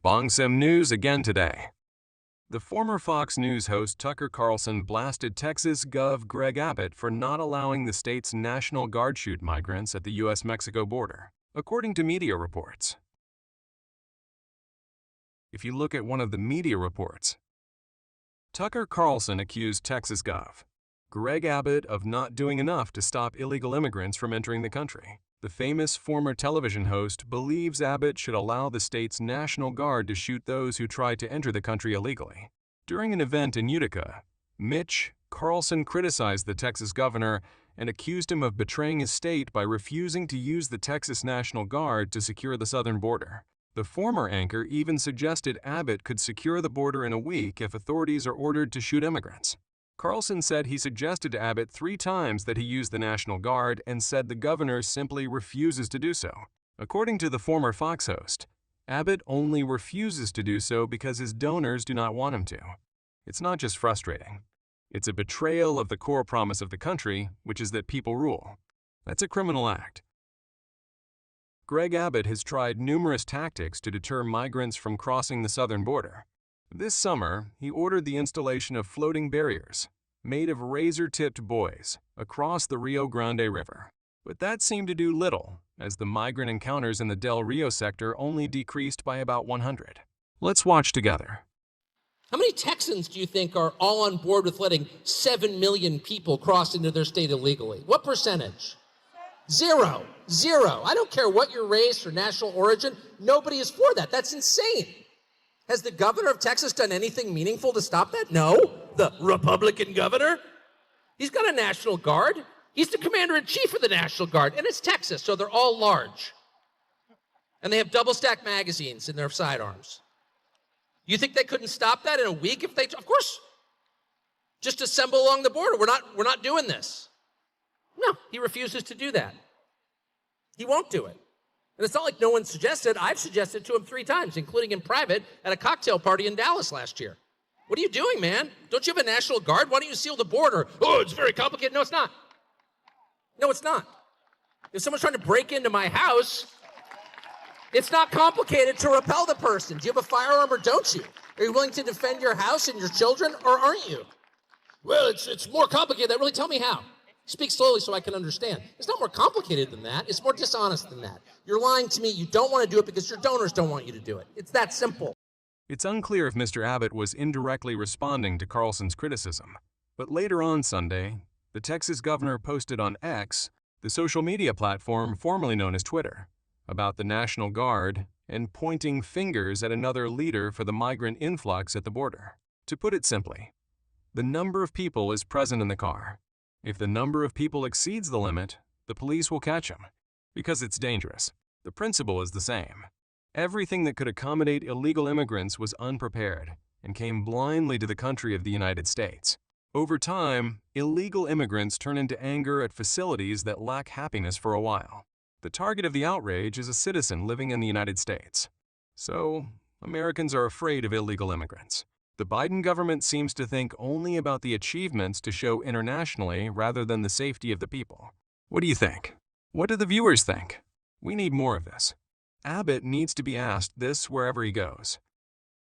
BongSim news again today. The former Fox News host Tucker Carlson blasted Texas Gov Greg Abbott for not allowing the state's National Guard shoot migrants at the U.S.-Mexico border, according to media reports. If you look at one of the media reports, Tucker Carlson accused Texas Gov Greg Abbott of not doing enough to stop illegal immigrants from entering the country. The famous former television host believes Abbott should allow the state's National Guard to shoot those who try to enter the country illegally. During an event in Utica, Carlson criticized the Texas governor and accused him of betraying his state by refusing to use the Texas National Guard to secure the southern border. The former anchor even suggested Abbott could secure the border in a week if authorities are ordered to shoot immigrants. Carlson said he suggested to Abbott 3 times that he use the National Guard and said the governor simply refuses to do so. According to the former Fox host, Abbott only refuses to do so because his donors do not want him to. It's not just frustrating. It's a betrayal of the core promise of the country, which is that people rule. That's a criminal act. Greg Abbott has tried numerous tactics to deter migrants from crossing the southern border. This summer, he ordered the installation of floating barriers, made of razor-tipped buoys, across the Rio Grande River. But that seemed to do little, as the migrant encounters in the Del Rio sector only decreased by about 100. Let's watch together. How many Texans do you think are all on board with letting 7 million people cross into their state illegally? What percentage? Zero. I don't care what your race or national origin. Nobody is for that. That's insane. Has the governor of Texas done anything meaningful to stop that? No. The Republican governor? He's got a National Guard. He's the commander-in-chief of the National Guard, and it's Texas, so they're all large. And they have double-stack magazines in their sidearms. You think they couldn't stop that in a week if they... Of course. Just assemble along the border. We're not doing this. No, he refuses to do that. He won't do it. And it's not like no one suggested. I've suggested to him 3 times, including in private at a cocktail party in Dallas last year. What are you doing, man? Don't you have a National Guard? Why don't you seal the border? Oh, it's very complicated. No, it's not. No, it's not. If someone's trying to break into my house, it's not complicated to repel the person. Do you have a firearm or don't you? Are you willing to defend your house and your children, or aren't you? Well, it's more complicated. Really, tell me how. Speak slowly so I can understand. It's not more complicated than that. It's more dishonest than that. You're lying to me. You don't want to do it because your donors don't want you to do it. It's that simple. It's unclear if Mr. Abbott was indirectly responding to Carlson's criticism, but later on Sunday, the Texas governor posted on X, the social media platform formerly known as Twitter, about the National Guard and pointing fingers at another leader for the migrant influx at the border. To put it simply, the number of people is present in the car. If the number of people exceeds the limit, the police will catch them, because it's dangerous. The principle is the same. Everything that could accommodate illegal immigrants was unprepared and came blindly to the country of the United States. Over time, illegal immigrants turn into anger at facilities that lack happiness for a while. The target of the outrage is a citizen living in the United States. So, Americans are afraid of illegal immigrants. The Biden government seems to think only about the achievements to show internationally rather than the safety of the people. What do you think? What do the viewers think? We need more of this. Abbott needs to be asked this wherever he goes.